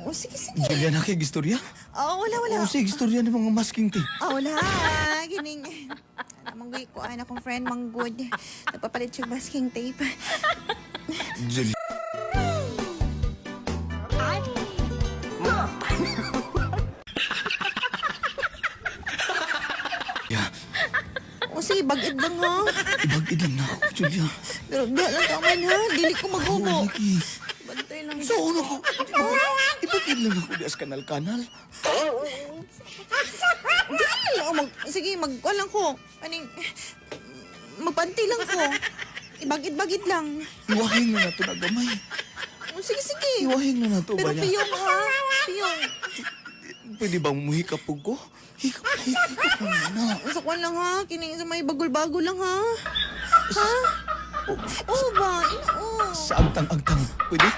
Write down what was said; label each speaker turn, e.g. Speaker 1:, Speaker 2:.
Speaker 1: Oh, sige, sige.
Speaker 2: Julia na kay gistorya?
Speaker 1: Oh, wala.
Speaker 2: O sige, gistorya ng mga masking tape.
Speaker 1: Oh, wala. Gining. Manggoy ko ay akong friend Manggod. Nagpapalit siya masking tape.
Speaker 2: Julia. Ya,
Speaker 1: O sige, bagid lang ha.
Speaker 2: ibagid lang na ako, Julia.
Speaker 1: Pero di lang ka man ha. Dili ko magubo.
Speaker 2: Lagi.
Speaker 1: Bantay lang.
Speaker 2: Sa una ko, ibagid lang ako di as kanal-kanal.
Speaker 1: Dili lang. Sige, magkuhan lang ko. Aning, magpanti lang ko. Ibagid-bagid lang.
Speaker 2: Iwahing na nato na gamay.
Speaker 1: O sige, sige.
Speaker 2: Iwahing na nato
Speaker 1: Pero
Speaker 2: ba niya?
Speaker 1: piyong ha. Piyong.
Speaker 2: Pwede bang muhikapog ko? Hikap lang na.
Speaker 1: Sa kwan lang ha. Kining sa may bagol-bagol lang ha. Ha? Oo ba? Oo.
Speaker 2: Sa agtang-agtang. Pwede?